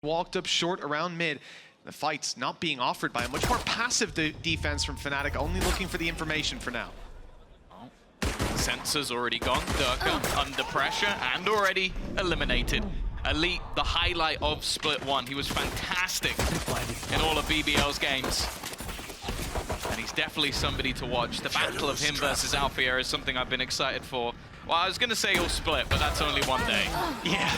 walked up short around mid. The fight's not being offered by a much more passive defense from Fnatic, only looking for the information for now. Sensor's already gone. Derke under pressure and already eliminated. Elite, the highlight of Split 1. He was fantastic in all of BBL's games. And he's definitely somebody to watch. The battle of him versus Alfajer is something I've been excited for. Well, I was going to say he'll split, but that's only one day. Yeah,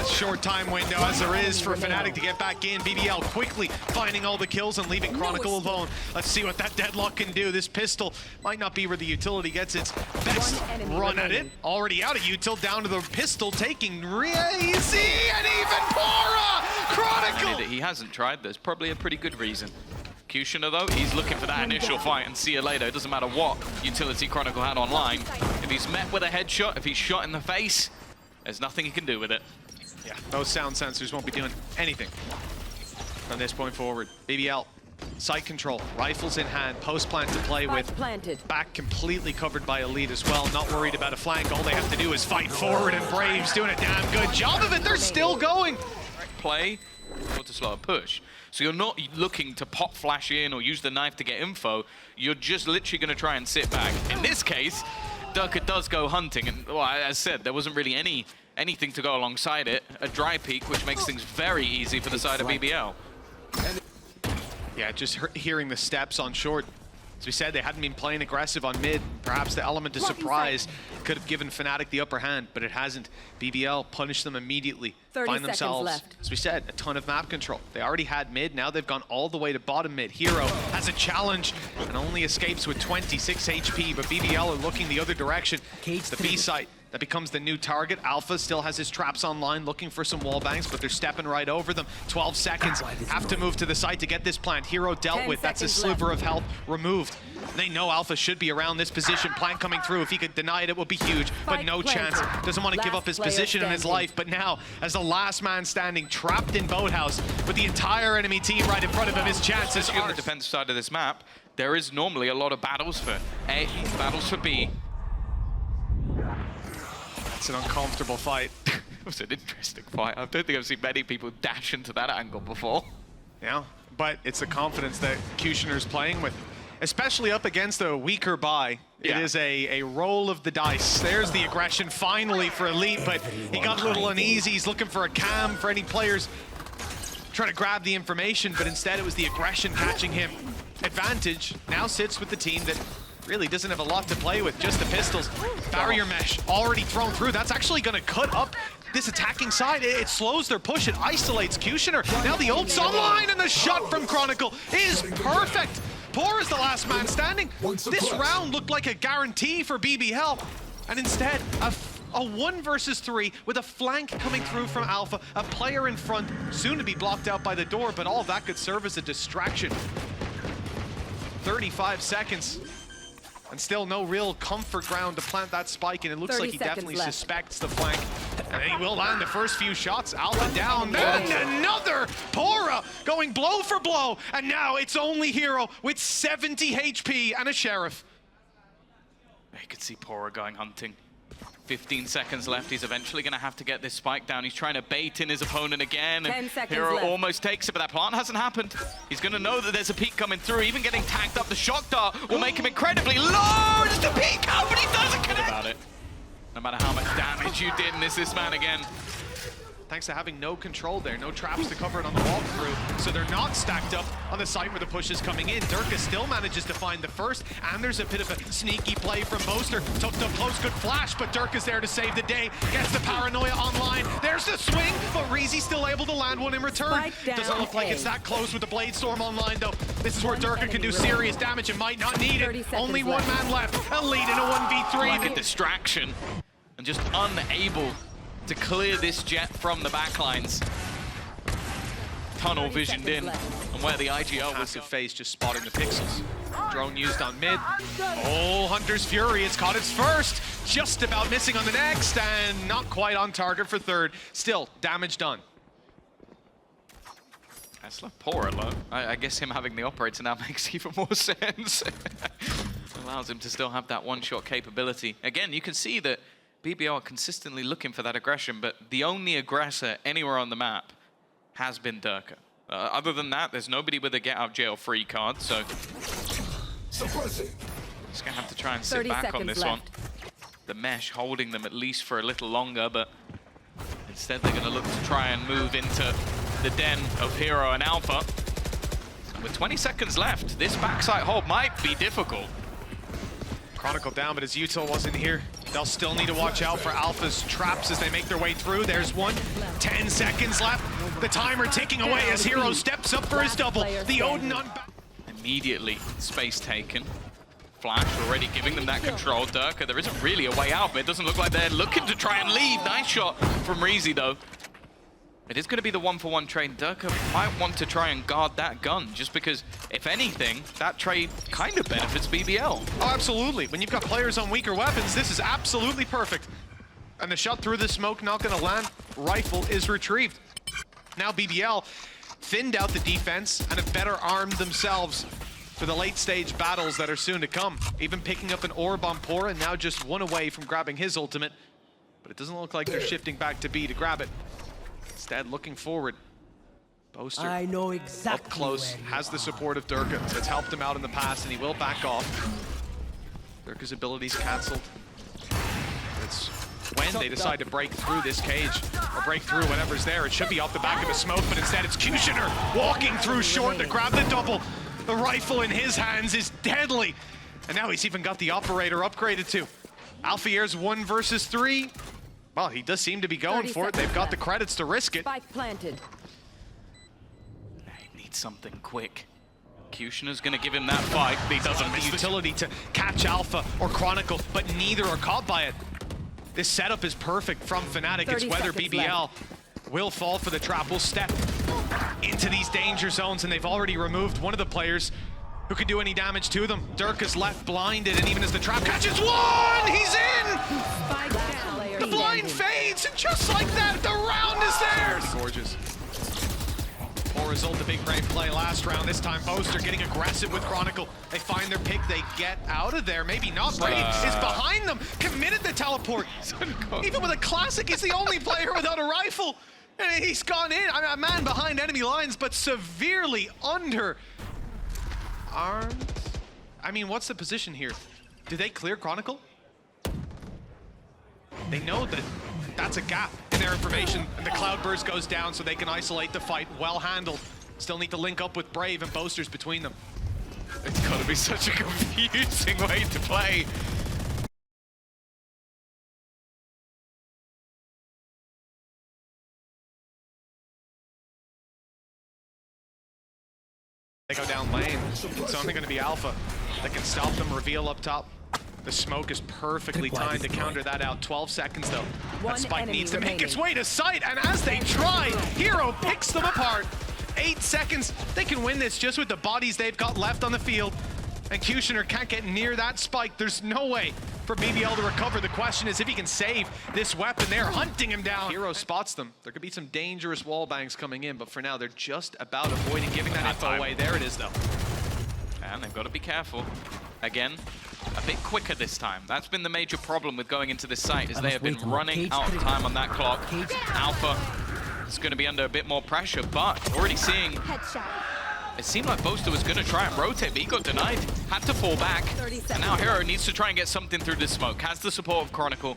short time window as there is for Fnatic to get back in. BBL quickly finding all the kills and leaving Chronicle alone. Let's see what that deadlock can do. This pistol might not be where the utility gets its best run at it. Already out of util, down to the pistol, taking reazy and even pAura! Chronicle! He hasn't tried this, probably a pretty good reason. Questioner though, he's looking for that initial fight and see you later. It doesn't matter what utility Chronicle had online. If he's met with a headshot, if he's shot in the face, there's nothing he can do with it. Yeah, those sound sensors won't be doing anything from this point forward. BBL, site control, rifles in hand, post plant to play with. Back completely covered by Elite as well, not worried about a flank. All they have to do is fight forward, and Brave's doing a damn good job of it. They're still going. Play or to slow a push. So you're not looking to pop flash in or use the knife to get info. You're just literally going to try and sit back. In this case, Derke does go hunting. And well, as I said, there wasn't really anything to go alongside it. A dry peek, which makes things very easy for the side of BBL. Yeah, just hearing the steps on short. As we said, they hadn't been playing aggressive on mid. Perhaps the element of surprise could have given Fnatic the upper hand, but it hasn't. BBL punished them immediately. Find themselves, as we said, a ton of map control. They already had mid, now they've gone all the way to bottom mid. Hiro has a challenge and only escapes with 26 HP, but BBL are looking the other direction. It's the B site that becomes the new target. Alpha still has his traps online, looking for some wall bangs, but they're stepping right over them. 12 seconds, have to move to the site to get this plant. Hiro dealt with, that's a sliver of health removed. They know Alpha should be around this position. Plant coming through, if he could deny it, it would be huge, but no chance. Doesn't want to give up his position in his life, but now, as the last man standing, trapped in Boathouse, with the entire enemy team right in front of him, his chances are... On the defensive side of this map, there is normally a lot of battles for A, battles for B. It's an uncomfortable fight. It was an interesting fight. I don't think I've seen many people dash into that angle before. Yeah, but it's the confidence that QutionerX playing with, especially up against a weaker buy. It is a roll of the dice. There's the aggression finally for Elite, but he got a little uneasy. He's looking for a cam for any players trying to grab the information, but instead it was the aggression catching him. Advantage now sits with the team that really doesn't have a lot to play with, just the pistols. Barrier mesh already thrown through. That's actually going to cut up this attacking side. It slows their push. It isolates QutionerX. Now the ult's online, and the shot from Chronicle is perfect. pAura is the last man standing. This round looked like a guarantee for BBL, and instead a 1 versus 3 with a flank coming through from Alpha, a player in front, soon to be blocked out by the door, but all that could serve as a distraction. 35 seconds. And still no real comfort ground to plant that spike, and it looks like he definitely suspects the flank. And he will land the first few shots. Alpha down, then another pAura going blow for blow, and now it's only Hiro with 70 HP and a Sheriff. You could see pAura going hunting. 15 seconds left. He's eventually going to have to get this spike down. He's trying to bait in his opponent again. 10 seconds Hiro left. almost takes it, but that plant hasn't happened. He's going to know that there's a peek coming through. Even getting tagged up, the shock dart will make him incredibly low. Just a peek out, but he doesn't connect. About it. No matter how much damage you did, miss this man again. Thanks to having no control there, no traps to cover it on the walkthrough, so they're not stacked up on the site where the push is coming in. Derke still manages to find the first, and there's a bit of a sneaky play from Boaster. Tucked up close, good flash, but Derke's there to save the day. Gets the paranoia online. There's the swing, but reazy still able to land one in return. Doesn't look like it's that close with the Blade Storm online, though. This is where Derke can do serious damage and might not need it. Only one man left. Elite in a 1v3. Like a distraction, and just unable to clear this jet from the backlines. Tunnel visioned in, and where the IGL was... Passive phase just spotting the pixels. Drone used on mid. Oh, Hunter's Fury, it's caught its first. Just about missing on the next, and not quite on target for third. Still, damage done. That's like pAura alone. I guess him having the operator now makes even more sense. Allows him to still have that one-shot capability. Again, you can see that BBL are consistently looking for that aggression, but the only aggressor anywhere on the map has been Derke. Other than that, there's nobody with a get-out-jail-free card, so he's going to have to try and sit back on this one. The mesh holding them at least for a little longer, but instead they're going to look to try and move into the den of Hiro and Alpha. And with 20 seconds left, this backside hold might be difficult. Chronicle down, but his util wasn't here. They'll still need to watch out for Alpha's traps as they make their way through. There's one. 10 seconds left. The timer ticking away as Hiro steps up for his double. The Odin on back. Immediately, space taken. Flash already giving them that control. Derke, there isn't really a way out, but it doesn't look like they're looking to try and leave. Nice shot from reazy, though. It is going to be the one-for-one trade. Derke might want to try and guard that gun, just because, if anything, that trade kind of benefits BBL. Oh, absolutely. When you've got players on weaker weapons, this is absolutely perfect. And the shot through the smoke, not going to land. Rifle is retrieved. Now BBL thinned out the defense and have better armed themselves for the late-stage battles that are soon to come. Even picking up an orb on pAura, now just one away from grabbing his ultimate. But it doesn't look like they're shifting back to B to grab it. Instead, looking forward. Boaster, I know exactly up close, has the support of Derke. That's helped him out in the past, and he will back off. Derke's abilities cancelled. It's when they decide to break through this cage, or break through whatever's there. It should be off the back of a smoke, but instead it's QutionerX walking through short to grab the double. The rifle in his hands is deadly. And now he's even got the operator upgraded too. Alfajer's 1 versus 3. Well, he does seem to be going for it. They've got the credits to risk it. Spike planted. He needs something quick. QutionerX's going to give him that fight. He doesn't miss the utility to catch Alpha or Chronicle, but neither are caught by it. This setup is perfect from Fnatic. It's whether BBL will fall for the trap, will step into these danger zones, and they've already removed one of the players who could do any damage to them. Derke is left blinded, and even as the trap catches one, he's in! The blind fades, and just like that, the round is theirs! Gorgeous. pAura's ult, the big brain play last round. This time, Boaster getting aggressive with Chronicle. They find their pick, they get out of there. Maybe not. Brave is behind them, committed the teleport. Even with a classic, he's the only player without a rifle. And he's gone in, a man behind enemy lines, but severely under armed. I mean, what's the position here? Do they clear Chronicle? They know that that's a gap in their information, and the cloud burst goes down so they can isolate the fight. Well handled. Still need to link up with Brave, and Boaster's between them. It's got to be such a confusing way to play. They go down lane. It's only going to be Alpha that can stop them. Reveal up top. The smoke is perfectly timed to counter that out. 12 seconds though. That spike needs to make its way to sight, and as they try, Hiro picks them apart. 8 seconds. They can win this just with the bodies they've got left on the field. And QutionerX can't get near that spike. There's no way for BBL to recover. The question is if he can save this weapon. They're hunting him down. Hiro spots them. There could be some dangerous wall bangs coming in, but for now they're just about avoiding giving that info away. There it is though. And they've got to be careful. Again, a bit quicker this time. That's been the major problem with going into this site, is they have been running out of time on that clock. Alpha is going to be under a bit more pressure, but already seeing... It seemed like Boaster was going to try and rotate, but he got denied. Had to fall back. And now Hiro needs to try and get something through this smoke. Has the support of Chronicle.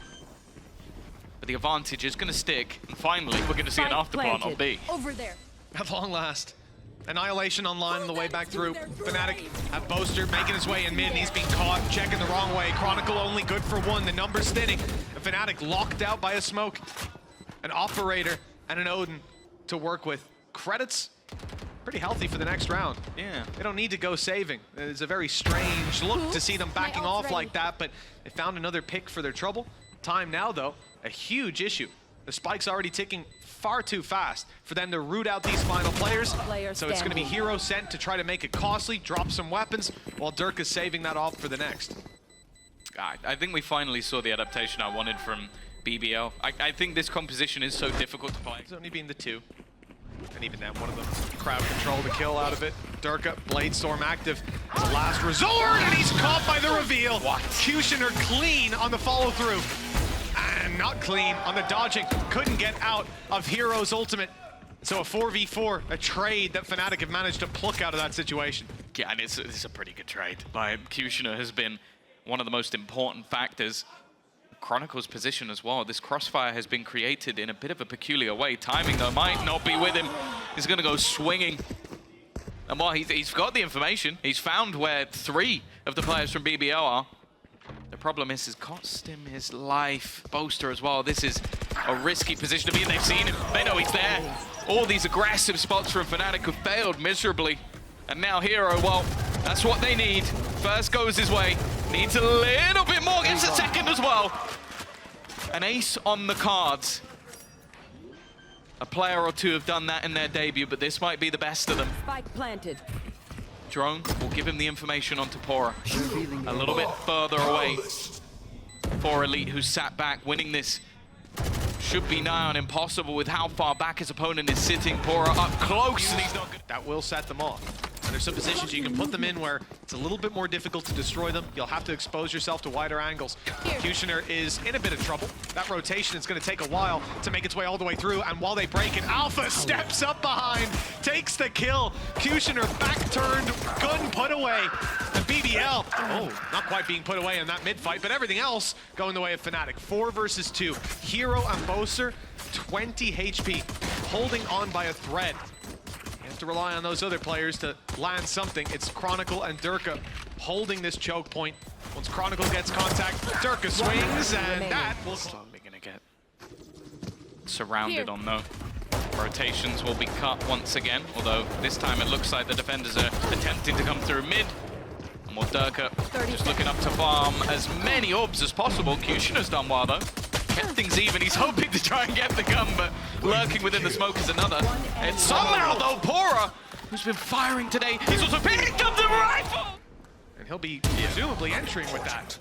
But the advantage is going to stick. And finally, we're going to see an afterplant on B. Over there. At long last. Annihilation online on the way back through. Fnatic have Boaster making his way in mid, and he's being caught, checking the wrong way. Chronicle only good for 1, the numbers thinning. And Fnatic locked out by a smoke. An operator and an Odin to work with. Credits pretty healthy for the next round. Yeah. They don't need to go saving. It's a very strange look to see them backing off like that, but they found another pick for their trouble. Time now, though, a huge issue. The spike's already ticking far too fast for them to root out these final players. So it's going to be Hiro sent to try to make it costly, drop some weapons, while Derke is saving that off for the next. I think we finally saw the adaptation I wanted from BBL. I think this composition is so difficult to play. It's only been the 2. And even then, one of them crowd control the kill out of it. Derke, Blade Storm active as a last resort, and he's caught by the reveal. What? QutionerX clean on the follow through. And not clean on the dodging. Couldn't get out of Hiro's ultimate. So a 4v4, a trade that Fnatic have managed to pluck out of that situation. Yeah, and it's a pretty good trade. Like, QutionerX has been one of the most important factors. Chronicle's position as well. This crossfire has been created in a bit of a peculiar way. Timing, though, might not be with him. He's going to go swinging. And while he's got the information, he's found where 3 of the players from BBL are. The problem is, it's cost him his life. Boaster as well. This is a risky position to be in. They've seen him. They know he's there. All these aggressive spots from Fnatic have failed miserably. And now Hiro, well, that's what they need. First goes his way. Needs a little bit more. Gets a second as well. An ace on the cards. A player or two have done that in their debut, but this might be the best of them. Spike planted. Drone will give him the information on pAura. A little bit further away for Elite, who sat back. Winning this should be nigh on impossible with how far back his opponent is sitting. pAura up close, and he's not good. That will set them off. And there's some positions you can put them in where it's a little bit more difficult to destroy them. You'll have to expose yourself to wider angles. QutionerX is in a bit of trouble. That rotation is going to take a while to make its way all the way through. And while they break it, Alpha steps up behind, takes the kill. QutionerX back turned, gun put away. And BBL, oh, not quite being put away in that mid-fight, but everything else going the way of Fnatic. 4 versus 2. Hiro and Boaster, 20 HP, holding on by a thread. To rely on those other players to land something. It's Chronicle and Derke holding this choke point. Once Chronicle gets contact, Derke swings, and that will Slowly gonna get surrounded on though. Rotations will be cut once again, although this time it looks like the defenders are attempting to come through mid. And more Derke just looking up to farm as many orbs as possible. QutionerX's done well though. Kept things even. He's hoping to try and get the gun, but lurking within the smoke is another. And somehow, though, pAura, who's been firing today, he's also picked up the rifle! And he'll be presumably entering with that.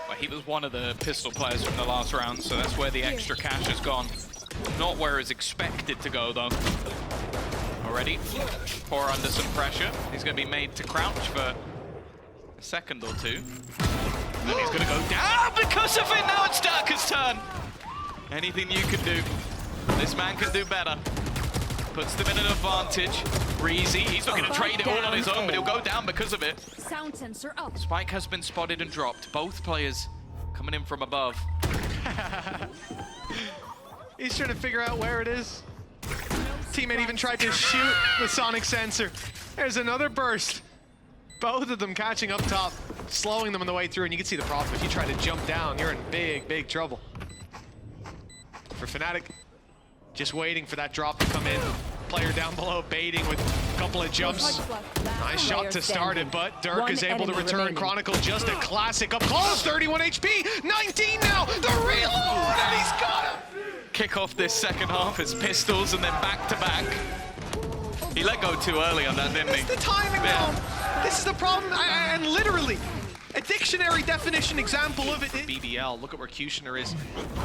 Well, he was one of the pistol players from the last round, so that's where the extra cash has gone. Not where it's expected to go, though. Already, pAura under some pressure. He's going to be made to crouch for a second or two. And then he's going to go down because of it. Now it's Derke's turn. Anything you can do, this man can do better. Puts them in an advantage. reazy, he's not going to trade it all on his own, but he'll go down because of it. Sound sensor up. Spike has been spotted and dropped. Both players coming in from above. He's trying to figure out where it is. Teammate even tried to shoot the sonic sensor. There's another burst. Both of them catching up top, slowing them on the way through, and you can see the problem. If you try to jump down, you're in big, big trouble. For Fnatic, just waiting for that drop to come in. Player down below baiting with a couple of jumps. Nice shot to start it, but Derke is able to return. Chronicle just a classic up close, 31 HP, 19 now, the reload, and he's got him! Kick off this second half as pistols and then back to back. He let go too early on that, didn't he? It's the timing now. This is the problem, and literally, a dictionary definition example of it. BBL, look at where QutionerX is.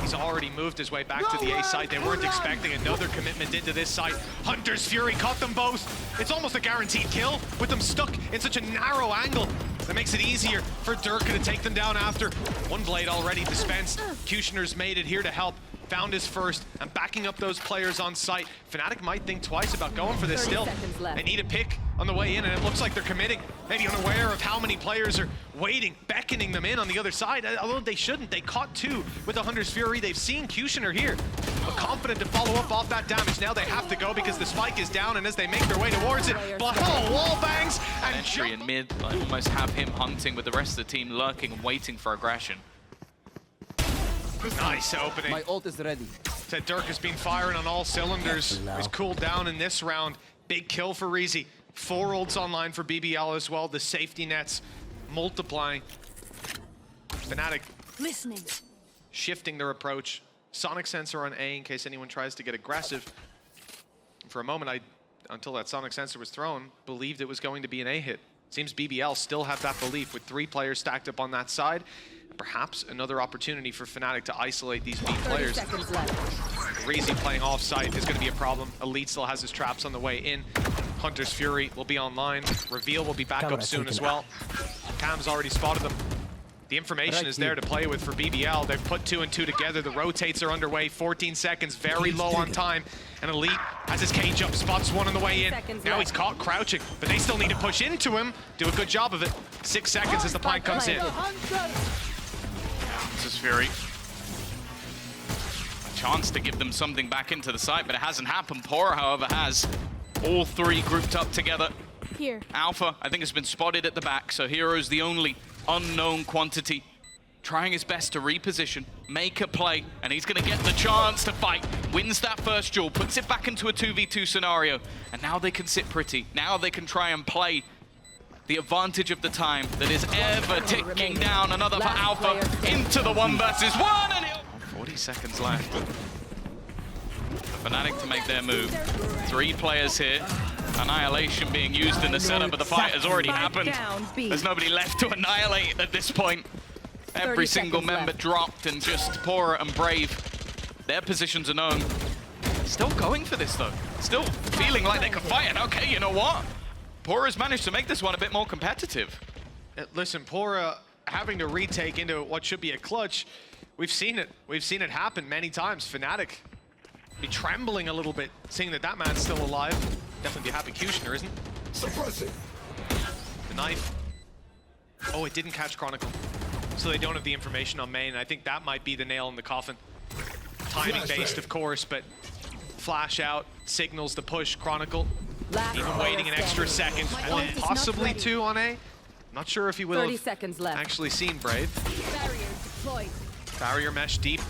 He's already moved his way back to the A side. They weren't expecting another commitment into this side. Hunter's Fury caught them both. It's almost a guaranteed kill with them stuck in such a narrow angle. That makes it easier for Derke to take them down after. One blade already dispensed. QutionerX made it here to help. Found his first, and backing up those players on site. Fnatic might think twice about going for this still. They need a pick on the way in, and it looks like they're committing. Maybe unaware of how many players are waiting, beckoning them in on the other side, although they shouldn't. They caught two with the Hunter's Fury. They've seen QutionerX here, but confident to follow up off that damage. Now they have to go because the spike is down, and as they make their way towards it, but wall bangs and entry in mid, I almost have him hunting with the rest of the team lurking and waiting for aggression. Nice opening. My ult is ready. Said Derke has been firing on all cylinders. He's cooled down in this round. Big kill for reazy. 4 ults online for BBL as well. The safety nets multiplying. Fnatic Listening. shifting their approach. Sonic sensor on A in case anyone tries to get aggressive. For a moment, until that sonic sensor was thrown, believed it was going to be an A hit. Seems BBL still have that belief with 3 players stacked up on that side. Perhaps another opportunity for Fnatic to isolate these B players. reazy playing off-site is going to be a problem. Elite still has his traps on the way in. Hunter's Fury will be online. Reveal will be back up soon as well. Cam's already spotted them. The information is there to play with for BBL. They've put 2 and 2 together. The rotates are underway. 14 seconds, very low on time. And Elite has his cage up, spots one on the way in. Now he's caught crouching, but they still need to push into him. Do a good job of it. 6 seconds as the plant comes in. This is Fury. A chance to give them something back into the site, but it hasn't happened. pAura, however, has all 3 grouped up together. Here. Alpha, I think, has been spotted at the back, so Hiro's the only unknown quantity. Trying his best to reposition, make a play, and he's going to get the chance to fight. Wins that first duel, puts it back into a 2v2 scenario, and now they can sit pretty. Now they can try and play the advantage of the time that is ever ticking down. Another for Alpha into the 1 versus 1, and 40 seconds left. Fnatic to make their move. 3 players here. Annihilation being used in the setup, but the fight has already happened. There's nobody left to annihilate at this point. Every single member dropped, and just pAura and Brave, their positions are known. Still going for this though. Still feeling like they can fight, and okay, you know what? pAura's managed to make this one a bit more competitive. Listen, pAura having to retake into what should be a clutch. We've seen it. We've seen it happen many times. Fnatic be trembling a little bit, seeing that man's still alive. Definitely be happy QutionerX, isn't it? Suppressing. The knife. Oh, it didn't catch Chronicle. So they don't have the information on main. I think that might be the nail in the coffin. Timing based, of course, but flash out signals the push. Chronicle even waiting an extra second. 1, possibly 2 on A. Not sure if he will have actually seen Brave. Barrier deployed. Barrier mesh deep.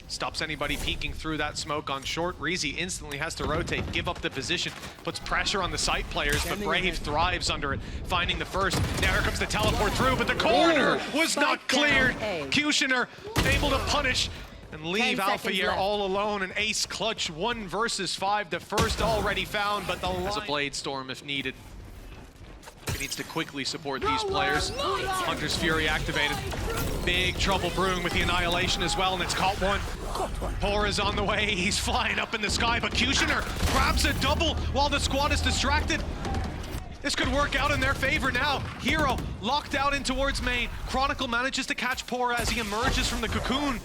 Stops anybody peeking through that smoke on short. reazy instantly has to rotate, give up the position, puts pressure on the site players, but Brave thrives under it, finding the first. Now here comes the teleport through, but the corner was not cleared. QutionerX able to punish and leave Alfajer all alone. An ace clutch, 1 versus 5. The first already found, but the has a blade storm if needed. He needs to quickly support these players. Hunter's Fury activated. Big trouble brewing with the Annihilation as well, and it's caught one. pAura's on the way. He's flying up in the sky, but QutionerX grabs a double while the squad is distracted. This could work out in their favor now. Hiro locked out in towards main. Chronicle manages to catch pAura as he emerges from the cocoon.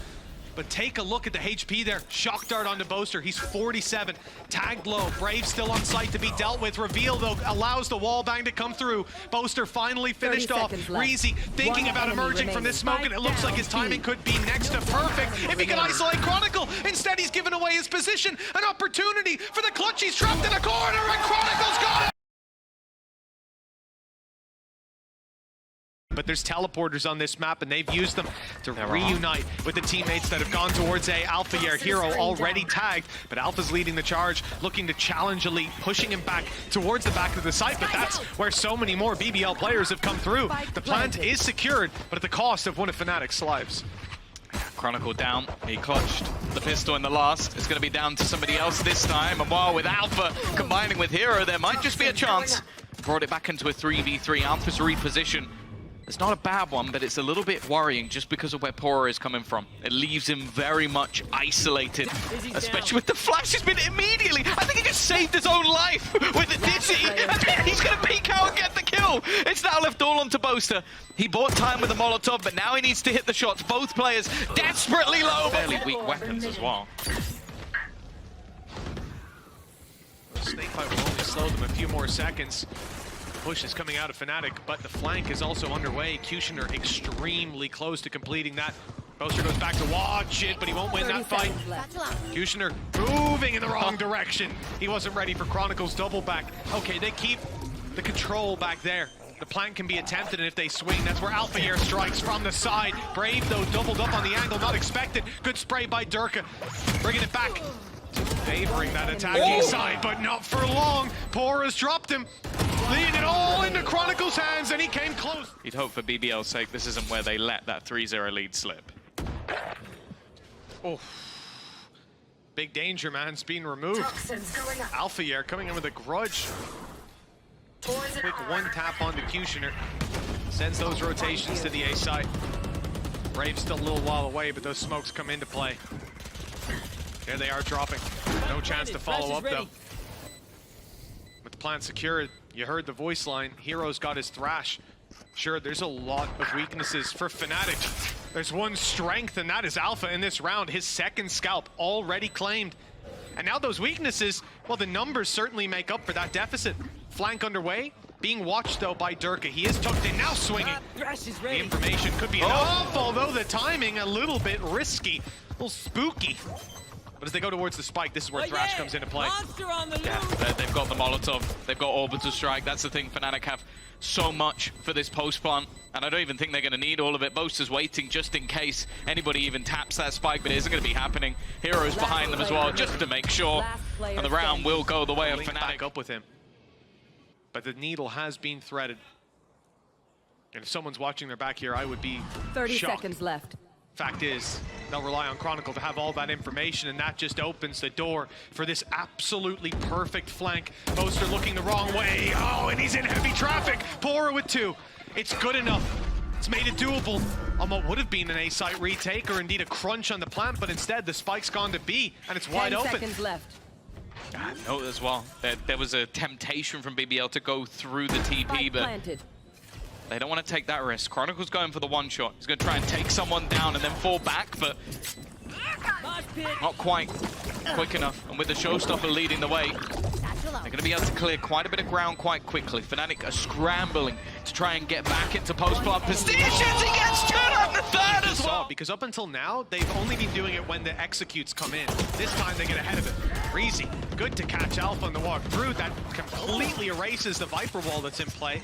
But take a look at the HP there. Shock dart onto Boaster. He's 47. Tagged low. Brave still on site to be dealt with. Reveal, though, allows the wall bang to come through. Boaster finally finished off. reazy thinking about emerging from this smoke, and it looks like his timing could be next to perfect if he can isolate Chronicle. Instead, he's given away his position. An opportunity for the clutch. He's trapped in a corner, and Chronicle's got it. But there's teleporters on this map, and they've used them to reunite with the teammates that have gone towards A. Alfajer, Hiro already tagged, but Alpha's leading the charge, looking to challenge Elite, pushing him back towards the back of the site, but that's where so many more BBL players have come through. The plant is secured, but at the cost of one of Fnatic's lives. Chronicle down, he clutched the pistol in the last. It's going to be down to somebody else this time, and while with Alpha combining with Hiro, there might just be a chance. Brought it back into a 3v3. Alpha's reposition. It's not a bad one, but it's a little bit worrying just because of where pAura is coming from. It leaves him very much isolated, especially with the flash. He's been immediately, I think he just saved his own life with the Dizzy, and then he's going to peek out and get the kill. It's now left all onto Boaster. He bought time with the Molotov, but now he needs to hit the shots. Both players desperately low. Fairly weak weapons as well. Snakefight will only slow them a few more seconds. Push is coming out of Fnatic, but the flank is also underway. QutionerX extremely close to completing that. Boaster goes back to watch it, but he won't win that fight. QutionerX moving in the wrong direction. He wasn't ready for Chronicle's double back. Okay, they keep the control back there. The plant can be attempted, and if they swing, that's where Alfajer strikes from the side. Brave, though, doubled up on the angle, not expected. Good spray by Derke, bringing it back. Favoring that attacking side, but not for long. pAura's dropped him, leaving it all into Chronicle's hands, and he came close. You'd hope for BBL's sake this isn't where they let that 3-0 lead slip. Oh, big danger, man's being removed. Alfajer coming in with a grudge. Quick one tap onto QutionerX. Sends those rotations to the A side. Brave's still a little while away, but those smokes come into play. There they are dropping. No chance to follow up, though. With the plant secured, you heard the voice line. Hiro's got his thrash. Sure, there's a lot of weaknesses for Fnatic. There's one strength, and that is Alpha in this round. His second scalp already claimed. And now those weaknesses, well, the numbers certainly make up for that deficit. Flank underway, being watched, though, by Derke. He is tucked in, now swinging. The information could be enough, although the timing a little bit risky, a little spooky. But as they go towards the spike, this is where Thrash comes into play. Yeah, they've got the Molotov, they've got Orbital Strike. That's the thing, Fnatic have so much for this post plant, and I don't even think they're going to need all of it. Boaster's waiting just in case anybody even taps that spike, but it isn't going to be happening. Hiro's behind them as well, just to make sure, and the round will go the way of Fnatic. Back up with him. But the needle has been threaded. And if someone's watching their back here, I would be 30 shocked. seconds left. Fact is, they'll rely on Chronicle to have all that information, and that just opens the door for this absolutely perfect flank. Boaster looking the wrong way. Oh, and he's in heavy traffic. pAura with 2. It's good enough. It's made it doable on what would have been an A site retake or indeed a crunch on the plant, but instead the spike's gone to B, and it's wide 10 open. seconds left. I know as well that there was a temptation from BBL to go through the TP, but they don't want to take that risk. Chronicle's going for the one shot. He's going to try and take someone down and then fall back, but not quite quick enough. And with the showstopper leading the way, they're going to be able to clear quite a bit of ground quite quickly. Fnatic are scrambling to try and get back into post-plant positions. He gets 2 on the third as well. Because up until now, they've only been doing it when the executes come in. This time they get ahead of it. reazy, good to catch Alpha on the walk through. That completely erases the Viper wall that's in play.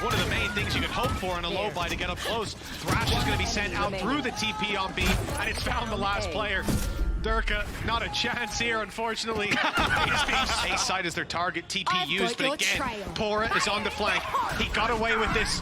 One of the main things you could hope for on a low buy to get up close. Thrash is going to be sent out through the TP on B, and it's found the last player. Derke, not a chance here, unfortunately. A side is their target, TP used, but again, pAura is on the flank. He got away with this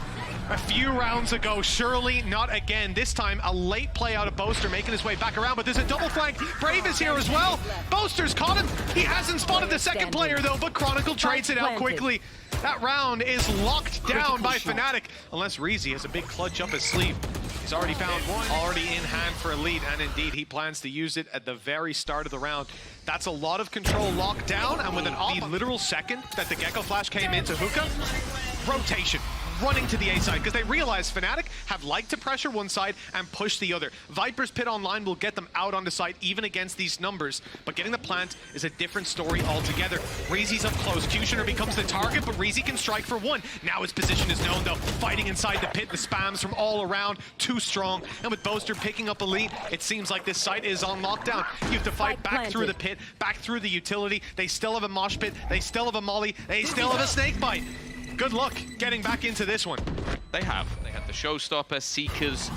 a few rounds ago, surely not again. This time, a late play out of Boaster, making his way back around, but there's a double flank. Brave is here as well. Boaster's caught him. He hasn't spotted the second player, though, but Chronicle trades it out quickly. That round is locked down by Fnatic, unless reazy has a big clutch up his sleeve. He's already found one, already in hand for Elite, and indeed he plans to use it at the very start of the round. That's a lot of control locked down, and with the literal second that the Gecko Flash came into Hookah, rotation. Running to the A side because they realize Fnatic have liked to pressure one side and push the other. Viper's pit online will get them out on the side even against these numbers, but getting the plant is a different story altogether. reazy's up close. QutionerX becomes the target, but reazy can strike for one. Now his position is known though. Fighting inside the pit, the spams from all around, too strong. And with Boaster picking up Elite, it seems like this site is on lockdown. You have to fight back through the pit, back through the utility. They still have a mosh pit, they still have a molly, they still have a snake bite. Good luck getting back into this one. They have the showstopper, Seekers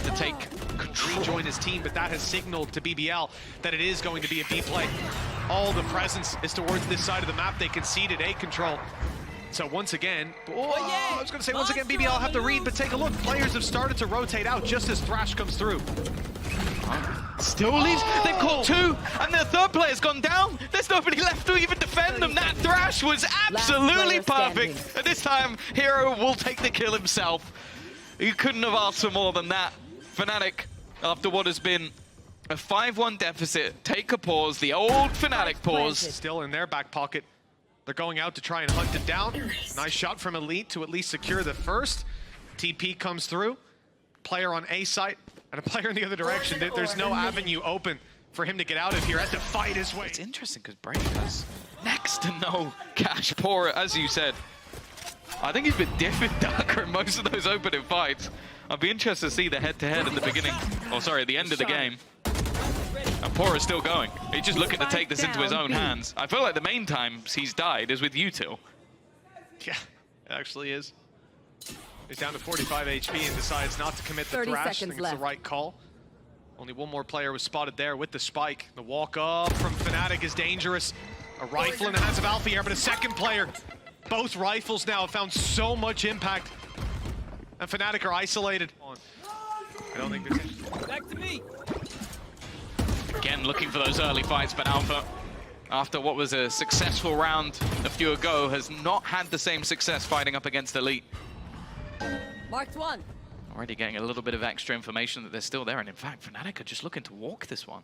to take control. Rejoin his team, but that has signaled to BBL that it is going to be a B play. All the presence is towards this side of the map. They conceded A control. So once again, I was going to say once again, BBL have the read, but take a look. Players have started to rotate out just as Thrash comes through. Still leaves. They've caught 2, and their third player's gone down. There's nobody left to even defend them. That Thrash was absolutely perfect. And this time, Hiro will take the kill himself. You couldn't have asked for more than that. Fnatic, after what has been a 5-1 deficit, take a pause. The old Fnatic pause. Still in their back pocket. They're going out to try and hunt it down. Nice shot from Elite to at least secure the first. TP comes through. Player on A site. And a player in the other direction. There's no avenue open for him to get out of here. Has to fight his way. It's interesting because Brave has next to no cash pAura, as you said. I think he's been diffing Darker in most of those opening fights. I'd be interested to see the head-to-head at the beginning. Oh, sorry, at the end of the game. And pAura's still going. He's just looking to take this into his own hands. I feel like the main times he's died is with you two. Yeah, it actually is. He's down to 45 HP and decides not to commit the 30 Thrash. I seconds think it's the right call. Only one more player was spotted there with the spike. The walk up from Fnatic is dangerous. A rifle in the hands of Alpha here, but a second player. Both rifles now have found so much impact. And Fnatic are isolated. I don't think there's... Back to me. Again, looking for those early fights, but Alpha, after what was a successful round a few ago, has not had the same success fighting up against Elite. Marked 1. Already getting a little bit of extra information that they're still there, and in fact, Fnatic are just looking to walk this one.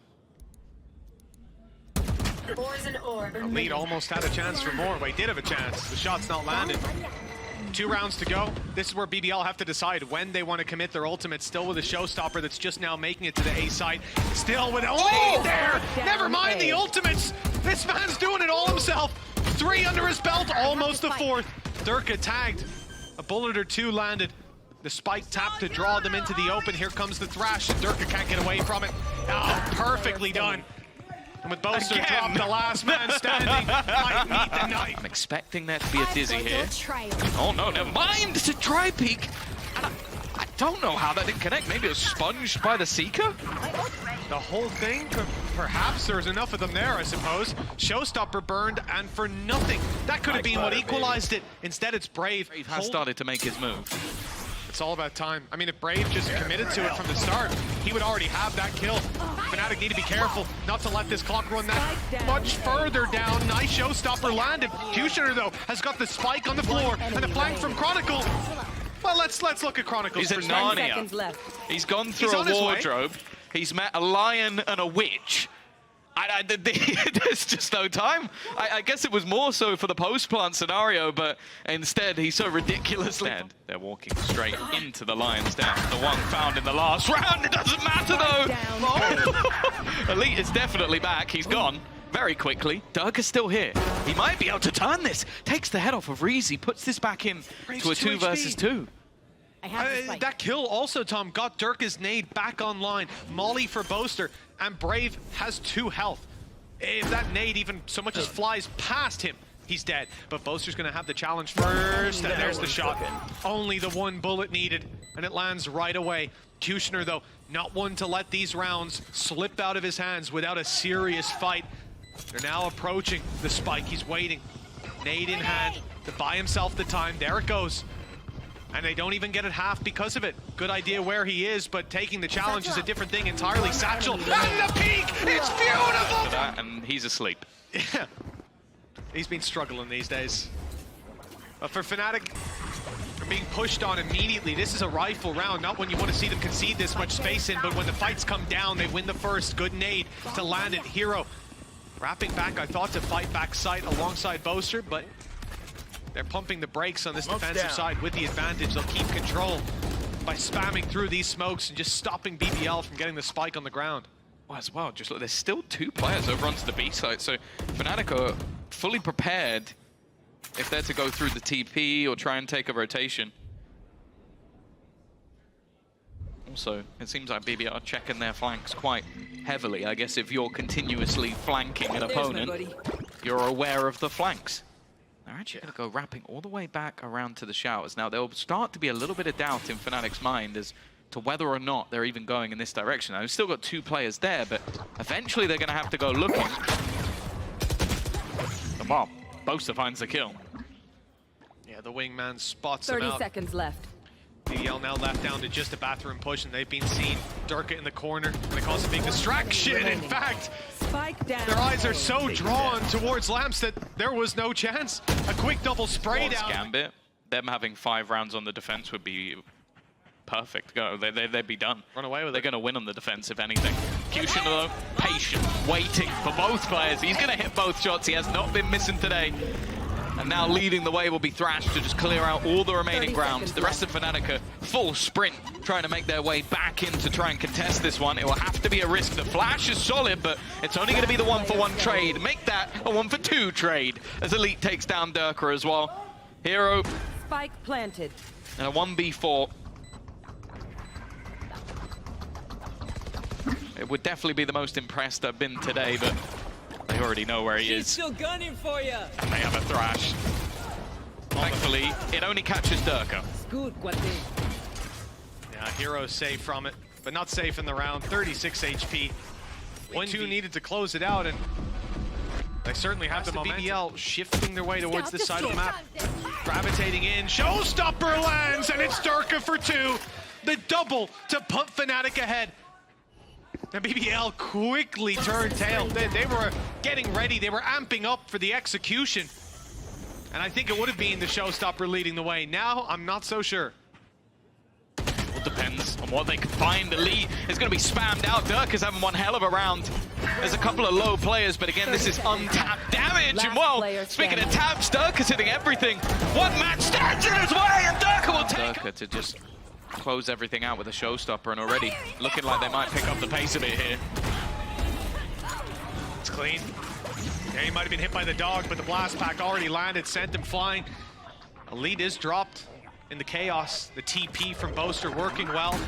Elite almost had a chance for more. Well, he did have a chance. The shot's not landed. 2 rounds to go. This is where BBL have to decide when they want to commit their ultimate. Still with a showstopper that's just now making it to the A side. Still with there! Never mind the ultimates! This man's doing it all himself. 3 under his belt, almost the 4th. Derke tagged. A bullet or 2 landed. The spike tap to draw them into the open. Here comes the thrash, and Derke can't get away from it. Oh, perfectly done. And with Boaster dropped, the last man standing might meet the knife. I'm expecting there to be a dizzy here. Try Oh no, never mind! It's a tri-peak! And I don't know how that didn't connect. Maybe it was sponged by the Seeker? The whole thing? Perhaps there's enough of them there, I suppose. Showstopper burned, and for nothing. That could have been what equalized it. Instead, it's Brave. Brave has started to make his move. It's all about time. I mean, if Brave just committed to it from the start, he would already have that kill. Fnatic need to be careful not to let this clock run that much further down. Nice showstopper landed. Questioner, though, has got the spike on the floor, and the flank from Chronicle. Well, let's look at Chronicle's He's at perspective. Seconds Narnia. left. He's gone through He's a on his way. wardrobe. He's met a lion and a witch. There's just no time. I guess it was more so for the post-plant scenario, but instead he's so ridiculously dead. They're walking straight into the lion's den. The one found in the last round. It doesn't matter though. Elite is definitely back. He's gone very quickly. Derke's still here. He might be able to turn this. Takes the head off of reazy. Puts this back in to a 2 versus 2. I have the spike. That kill also, Tom, got Derke's nade back online. Molly for Boaster, and Brave has 2 health. If that nade even so much as flies past him, he's dead. But Boaster's going to have the challenge first, and there's the shot. Only the 1 bullet needed, and it lands right away. Questioner, though, not one to let these rounds slip out of his hands without a serious fight. They're now approaching the spike. He's waiting. Nade in hand to buy himself the time. There it goes. And they don't even get it half because of it. Good idea where he is, but taking the challenge is a different thing entirely. Satchel, and the peak! It's beautiful! That, and he's asleep. Yeah. He's been struggling these days. But for Fnatic, for being pushed on immediately, this is a rifle round, not when you want to see them concede this much space in, but when the fights come down, they win the first. Good nade to land it. Hiro wrapping back, I thought, to fight back sight alongside Boaster, but they're pumping the brakes on this defensive side with the advantage. They'll keep control by spamming through these smokes and just stopping BBL from getting the spike on the ground. Well, as well, just look, there's still 2 players over onto the B side, so Fnatic are fully prepared if they're to go through the TP or try and take a rotation. Also, it seems like BBL are checking their flanks quite heavily. I guess if you're continuously flanking an opponent, you're aware of the flanks. They're actually going to go wrapping all the way back around to the showers. Now, there'll start to be a little bit of doubt in Fnatic's mind as to whether or not they're even going in this direction. Now, they've still got 2 players there, but eventually they're going to have to go looking. The mob. Boaster finds the kill. Yeah, the wingman spots him 30 out. seconds left. BBL now left down to just a bathroom push, and they've been seen. Derke in the corner, and it causes a big distraction. In fact, Spike down. their eyes are so drawn towards Lamps that there was no chance. A quick double spray down. Gambit. Them having 5 rounds on the defense would be perfect. Go, they'd be done. Run away with They're it. going to win on the defense, if anything. Questioner, though, patient, waiting for both players. He's going to hit both shots. He has not been missing today. And now leading the way will be Thrash to just clear out all the remaining ground. The rest of Fnatic are full sprint, trying to make their way back in to try and contest this one. It will have to be a risk. The flash is solid, but it's only going to be the 1-for-1 trade. Make that a 1-for-2 trade as Elite takes down Derke as well. Hiro Spike planted. and a 1v4. It would definitely be the most impressed I've been today, but they already know where he is. Still gunning for you. And they have a Thrash. Thankfully, it only catches Derke. Good, Guate. Yeah, Hiro safe from it, but not safe in the round. 36 HP. 1-2 needed to close it out, and they certainly have the momentum. BBL shifting their way towards this side of the map. Gravitating in. Showstopper lands, and it's Derke for 2. The double to put Fnatic ahead. And BBL quickly turned tail. They were getting ready. They were amping up for the execution. And I think it would have been the showstopper leading the way. Now, I'm not so sure. We'll depends on what they can find. Elite is going to be spammed out. Derke is having one hell of a round. There's a couple of low players, but again, this is untapped damage. And well, speaking of taps, Derke is hitting everything. One man stands in his way, and Derke will take Derke to just close everything out with a showstopper, and already looking like they might pick up the pace of it here. It's clean. Yeah, he might have been hit by the dog, but the blast pack already landed, sent him flying. Elite is dropped in the chaos. The TP from Boaster working well,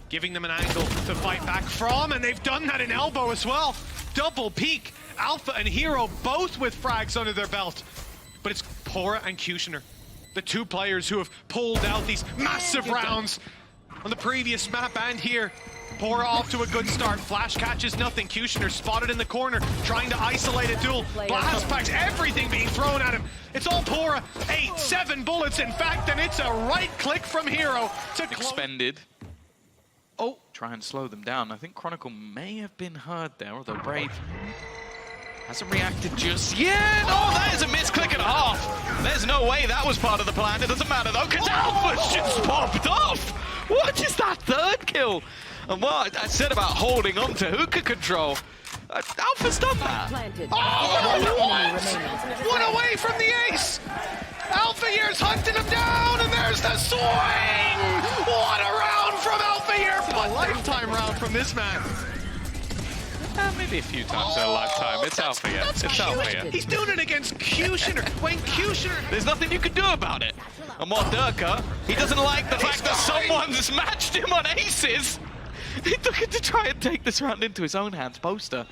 giving them an angle to fight back from, and they've done that in elbow as well. Double peak. Alpha and Hiro both with frags under their belt. But it's pAura and QutionerX, the two players who have pulled out these massive rounds on the previous map and here. pAura off to a good start. Flash catches nothing. QutionerX spotted in the corner, trying to isolate a duel. Blast packs, everything being thrown at him. It's all pAura. 8, 7 bullets, in fact, and it's a right click from Hiro to expended. Oh, try and slow them down. I think Chronicle may have been heard there, although Brave hasn't reacted just yet. Oh, that is a misclick and a half. There's no way that was part of the plan. It doesn't matter though, because Alpha's just popped off. What is that third kill? And what I said about holding on to hookah control, Alpha's done that. Oh, one away from the ace. Alfajer's hunting him down, and there's the swing. What a round from Alfajer, but a lifetime round from this man. Maybe a few times in a lifetime. It's Alfajer. It's Alfajer. He's doing it against QutionerX. When QutionerX, there's nothing you can do about it. And what Derke, he doesn't like the fact that someone's matched him on aces. He took it to try and take this round into his own hands. Boaster,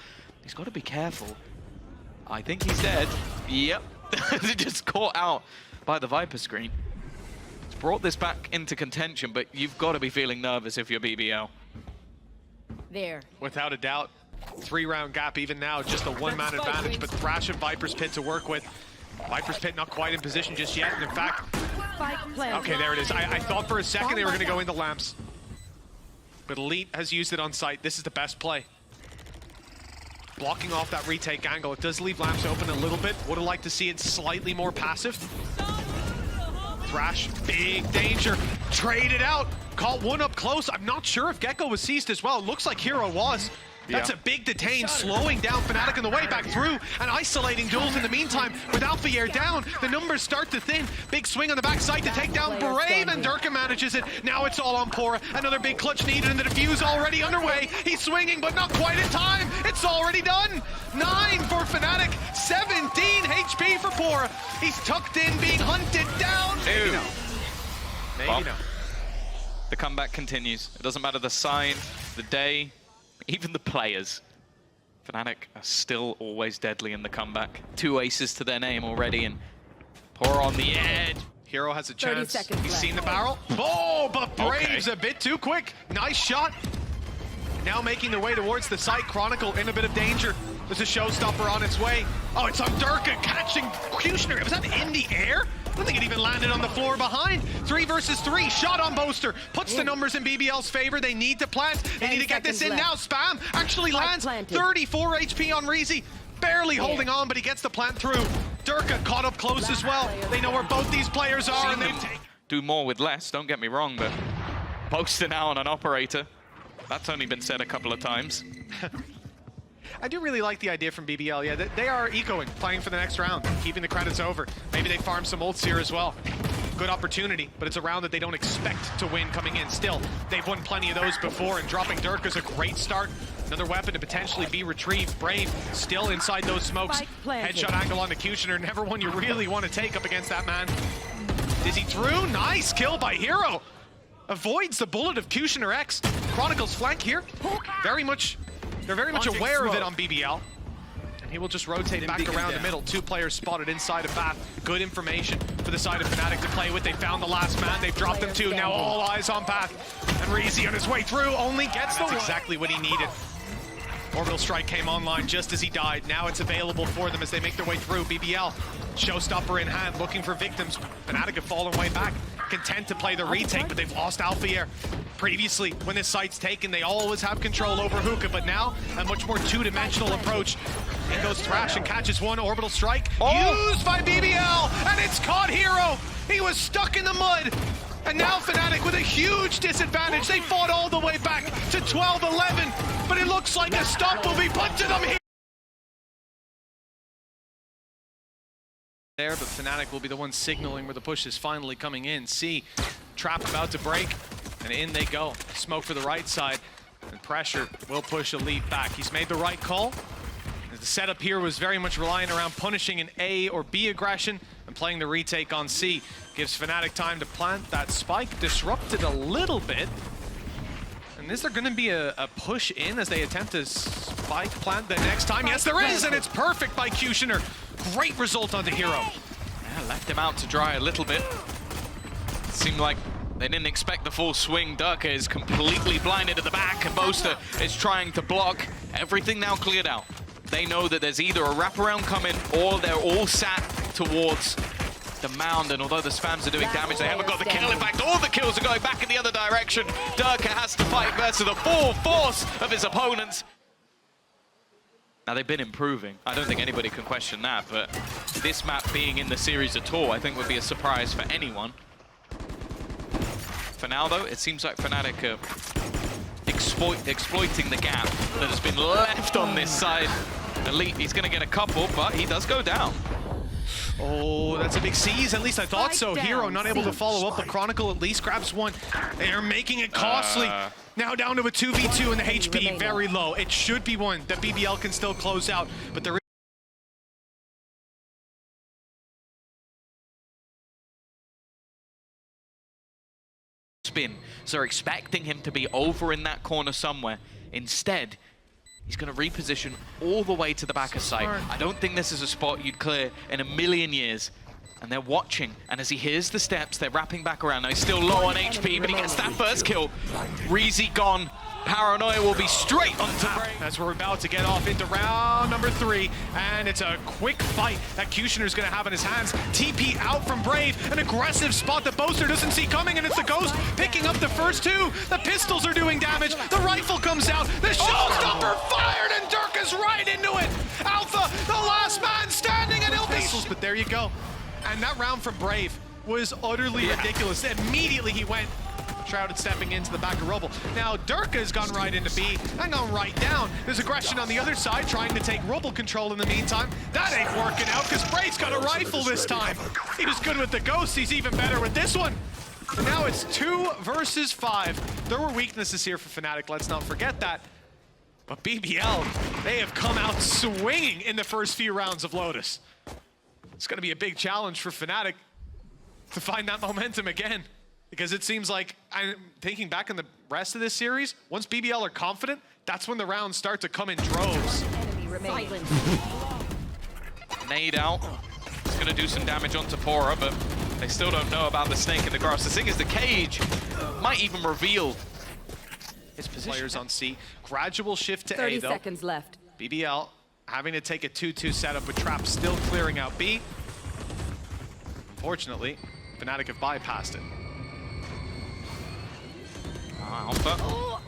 he's got to be careful. I think he's dead. Yep. He just caught out by the Viper screen. It's brought this back into contention, but you've got to be feeling nervous if you're BBL. There. Without a doubt. 3-round gap even now, just a one-man advantage, but Thrash and Viper's Pit to work with. Viper's Pit not quite in position just yet, and in fact... Okay, there it is. I thought for a second they were going to go into lamps. But Elite has used it on site. This is the best play. Blocking off that retake angle. It does leave lamps open a little bit. Would have liked to see it slightly more passive. Thrash, big danger. Traded out. Caught one up close. I'm not sure if Gecko was seized as well. It looks like Hiro was. That's a big detain, slowing down Fnatic on the way back through and isolating duels in the meantime. With Alfajer down, the numbers start to thin. Big swing on the backside to take down Brave, and Derke manages it. Now it's all on pAura. Another big clutch needed, and the defuse already underway. He's swinging, but not quite in time. It's already done. 9 for Fnatic, 17 HP for pAura. He's tucked in, being hunted down. Maybe no. Maybe no. The comeback continues. It doesn't matter the sign, the day, even the players. Fnatic are still always deadly in the comeback. 2 aces to their name already, and pAura on the edge. Hiro has a chance. He's seen the barrel. Oh, but Brave's a bit too quick. Nice shot. Now making their way towards the site. Chronicle in a bit of danger. There's a showstopper on its way. Oh, it's on Derke catching QutionerX. Was that in the air? I don't think it even landed on the floor behind. 3 versus 3. Shot on Boaster. Puts the numbers in BBL's favor. They need to plant. They need to get this in now. Spam actually lands. 34 HP on reazy. Barely holding on, but he gets the plant through. Derke caught up close as well. They know where both these players are. And they do more with less, don't get me wrong, but Boaster now on an operator. That's only been said a couple of times. I do really like the idea from BBL. Yeah, they are ecoing, playing for the next round, keeping the credits over. Maybe they farm some ults here as well. Good opportunity, but it's a round that they don't expect to win coming in. Still, they've won plenty of those before, and dropping Derke is a great start. Another weapon to potentially be retrieved. Brave still inside those smokes. Headshot angle onto QutionerX. Never one you really want to take up against that man. Is he through? Nice kill by Hiro. Avoids the bullet of QutionerX. Chronicle's flank here. They're very much aware of it on BBL. And he will just rotate back around the middle. 2 players spotted inside of Bath. Good information for the side of Fnatic to play with. They found the last man. They've dropped them 2. Now all eyes on Bath. And reazy on his way through only gets the one. That's exactly what he needed. Orbital Strike came online just as he died. Now it's available for them as they make their way through. BBL, showstopper in hand, looking for victims. Fnatic have fallen way back, content to play the retake, but they've lost Alfajer. Previously, when this site's taken, they always have control over hookah, but now a much more two-dimensional approach. In goes Thrash and catches one. Orbital Strike used by BBL, and it's caught Hiro. He was stuck in the mud. And now Fnatic with a huge disadvantage. They fought all the way back to 12-11, but it looks like a stop will be put to them here. There, but Fnatic will be the one signaling where the push is finally coming in. C, trap about to break, and in they go. Smoke for the right side, and pressure will push Elite back. He's made the right call. The setup here was very much relying around punishing an A or B aggression and playing the retake on C. Gives Fnatic time to plant that spike, disrupted a little bit. And is there going to be a push in as they attempt to spike plant the next time? Yes, there is, and it's perfect by QutionerX. Great result onto Hiro. Yeah, left him out to dry a little bit. Seemed like they didn't expect the full swing. Derke is completely blinded at the back, and Boaster is trying to block. Everything now cleared out. They know that there's either a wraparound coming or they're all sat towards the mound, and although the spams are doing damage, they haven't got the kill. In fact, all the kills are going back in the other direction. Derke has to fight versus the full force of his opponents. Now, they've been improving. I don't think anybody can question that, but this map being in the series at all, I think would be a surprise for anyone. For now, though, it seems like Fnatic are exploiting the gap that has been left on this side. Elite, he's going to get a couple, but he does go down. Oh, that's a big seize. At least I thought so. Hiro not able to follow up, but Chronicle at least grabs one. They're making it costly. Now down to a 2v2 and the HP very low. It should be one that BBL can still close out, but there is spin. So they're expecting him to be over in that corner somewhere. Instead, he's going to reposition all the way to the back of site. I don't think this is a spot you'd clear in a million years. And they're watching, and as he hears the steps, they're wrapping back around. Now he's still low on HP, but he gets that first kill. reazy gone. Paranoia will be straight onto Brave. As we're about to get off into round number 3, and it's a quick fight that QutionerX going to have in his hands. TP out from Brave, an aggressive spot that Boaster doesn't see coming, and it's the Ghost picking up the first 2. The pistols are doing damage, the rifle comes out, the showstopper fired, and Derke is right into it. Alpha, the last man standing, and he'll be... But there you go. And that round from Brave was utterly ridiculous. Immediately he went, Shrouded stepping into the back of Rubble. Now Derke has gone right into B and gone right down. There's aggression on the other side trying to take Rubble control in the meantime. That ain't working out because Brave's got a rifle this time. He was good with the Ghost, he's even better with this one. Now it's 2 versus 5. There were weaknesses here for Fnatic, let's not forget that. But BBL, they have come out swinging in the first few rounds of Lotus. It's going to be a big challenge for Fnatic to find that momentum again. Because it seems like, I'm thinking back on the rest of this series, once BBL are confident, that's when the rounds start to come in droves. Nade out. It's going to do some damage onto pAura, but they still don't know about the snake in the grass. The thing is, the cage might even reveal his position. Players on C. Gradual shift to 30 A, though. 30 seconds left. BBL having to take a 2-2 setup with Trap still clearing out B. Unfortunately, Fnatic have bypassed it. Alpha.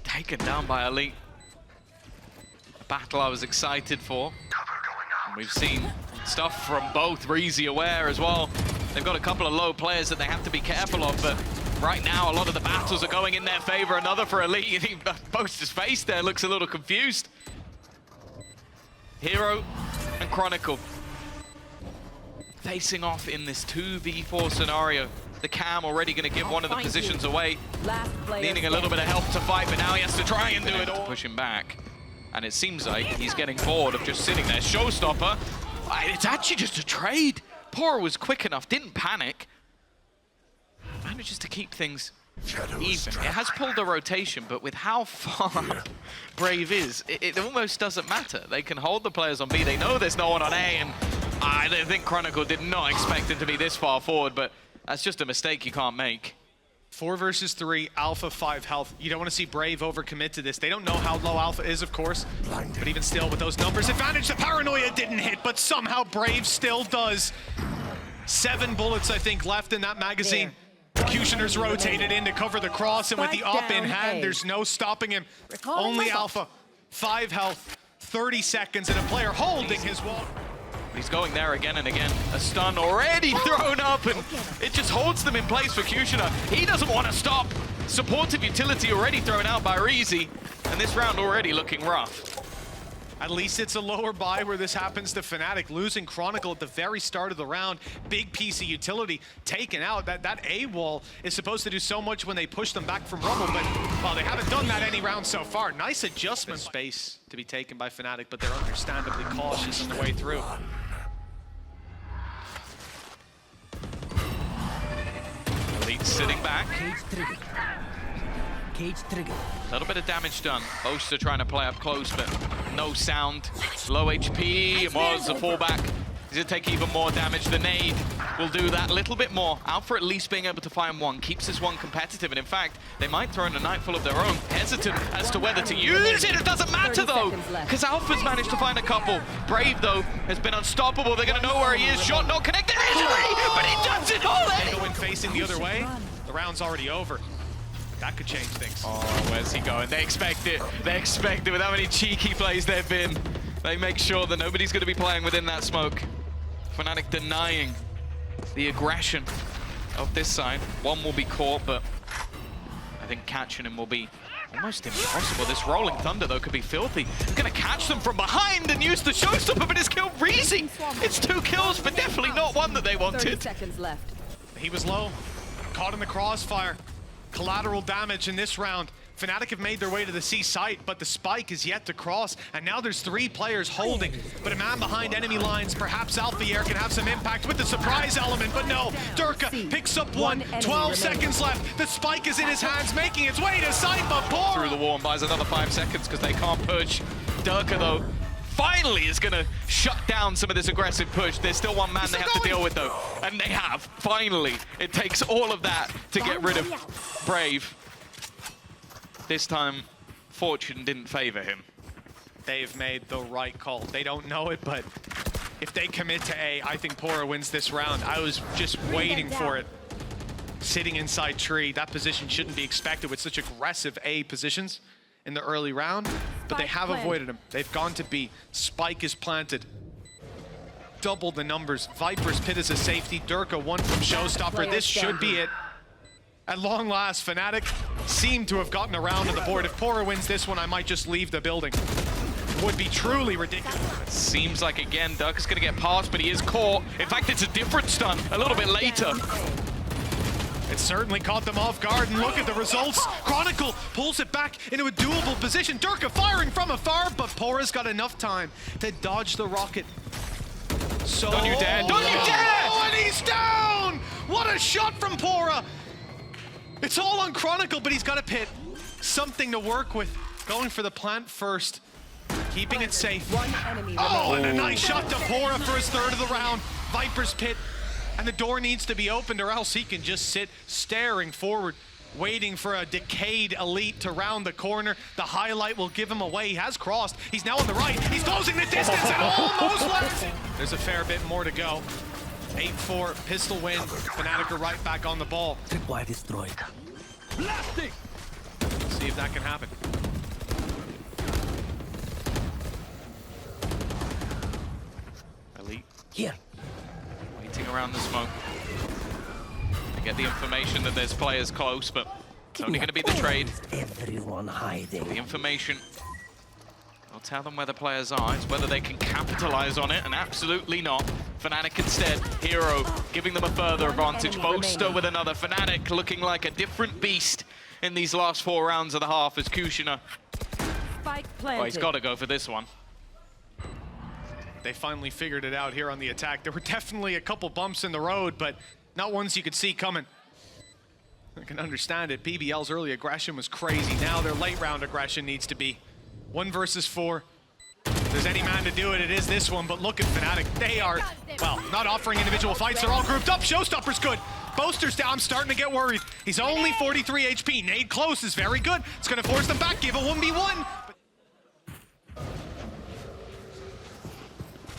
Taken down by Elite. A battle I was excited for. And we've seen stuff from both reazy aware as well. They've got a couple of low players that they have to be careful of, but right now a lot of the battles are going in their favor. Another for Elite. Boaster's face there looks a little confused. Hiro and Chronicle facing off in this 2v4 scenario. The Cam already going to give one of the positions away. Needing a little bit of help to fight, but now he has to try and do it all. Push him back. And it seems like he's getting bored of just sitting there. Showstopper. It's actually just a trade. pAura was quick enough, didn't panic. Manages to keep things even. It has pulled a rotation, but with how far up Brave is, it almost doesn't matter. They can hold the players on B. They know there's no one on A, and I don't think Chronicle did not expect him to be this far forward, but that's just a mistake you can't make. 4 versus 3, Alpha 5 health. You don't want to see Brave overcommit to this. They don't know how low Alpha is, of course, but even still with those numbers, advantage, the Paranoia didn't hit, but somehow Brave still does. 7 bullets, I think, left in that magazine. QutionerX rotated in to cover the cross, and with the up in hand, there's no stopping him. Only Alpha, 5 health, 30 seconds, and a player holding his wall. He's going there again and again. A stun already thrown up, and it just holds them in place for QutionerX. He doesn't want to stop. Supportive utility already thrown out by reazy, and this round already looking rough. At least it's a lower buy where this happens to Fnatic. Losing Chronicle at the very start of the round. Big piece of utility taken out. That A wall is supposed to do so much when they push them back from Rumble, but well, they haven't done that any round so far. Nice adjustment. Space to be taken by Fnatic, but they're understandably cautious on the way through. Elite sitting back. Cage trigger. A little bit of damage done. Boaster trying to play up close, but no sound. Low HP, was a fallback. Does it take even more damage? The nade will do that a little bit more. Alpha at least being able to find one, keeps this one competitive, and in fact, they might throw in a nightfall of their own. Hesitant as to whether to use it. It doesn't matter though, because Alpha's managed to find a couple. Brave though has been unstoppable. They're gonna know where he is. Shot not connected, injury, but he does it already. Going facing the other way. The round's already over. That could change things. Oh, where's he going? They expect it. They expect it with how many cheeky plays they've been. They make sure that nobody's going to be playing within that smoke. Fnatic denying the aggression of this side. One will be caught, but I think catching him will be almost impossible. This rolling thunder, though, could be filthy. He's going to catch them from behind and use the showstopper, but it's killed reazy. It's 2 kills, but definitely not one that they 30 wanted. seconds left. He was low, caught in the crossfire. Collateral damage in this round. Fnatic have made their way to the C site, but the spike is yet to cross, and now there's 3 players holding. But a man behind enemy lines, perhaps Alfajer can have some impact with the surprise element, but no, Derke picks up one, 12 seconds left. The spike is in his hands, making its way to site, but pAura Through the wall and buys another 5 seconds because they can't push. Derke, though, finally is going to shut down some of this aggressive push. There's still one man they have to deal with, though. And they have, finally. It takes all of that to get rid of Brave. This time, fortune didn't favor him. They've made the right call. They don't know it, but if they commit to A, I think pAura wins this round. I was just waiting for it. Sitting inside tree, that position shouldn't be expected with such aggressive A positions in the early round, but they have avoided him. They've gone to B. Spike is planted. Double the numbers. Viper's pit is a safety. Derke one from showstopper. This should be it. At long last, Fnatic seem to have gotten around on the board. If pAura wins this one, I might just leave the building. Would be truly ridiculous. Seems like, again, Derke's going to get past, but he is caught. In fact, it's a different stun a little bit later. It certainly caught them off guard, and look at the results. Chronicle pulls it back into a doable position. Derke firing from afar, but pAura's got enough time to dodge the rocket. So Don't you dare! Don't you dare! Oh, and he's down! What a shot from pAura! It's all on Chronicle, but he's got a pit. Something to work with. Going for the plant first. Keeping it safe. One enemy Oh, and a nice shot to pAura for his 3rd of the round. Viper's pit. And the door needs to be opened or else he can just sit staring forward, waiting for a decayed elite to round the corner. The highlight will give him away. He has crossed. He's now on the right. He's closing the distance and almost left. There's a fair bit more to go. 8-4, pistol win. Fnatic are right back on the ball. Tripwire destroyed. Blasting! See if that can happen. Elite Here. waiting around the smoke. They get the information that there's players close, but it's only going to be the trade. Everyone hiding. The information will tell them where the players are. It's whether they can capitalize on it, and absolutely not. Fnatic instead. Hiro giving them a further advantage. Boaster with another. Fnatic looking like a different beast in these last 4 rounds of the half as QutionerX. Spike planted. Oh, he's got to go for this one. They finally figured it out here on the attack. There were definitely a couple bumps in the road, but not ones you could see coming. I can understand it. BBL's early aggression was crazy. Now their late round aggression needs to be 1 versus 4. If there's any man to do it, it is this one, but look at Fnatic. They are, well, not offering individual fights. They're all grouped up. Showstopper's good. Boaster's down. I'm starting to get worried. He's only 43 HP. Nade close is very good. It's going to force them back. Give a 1v1.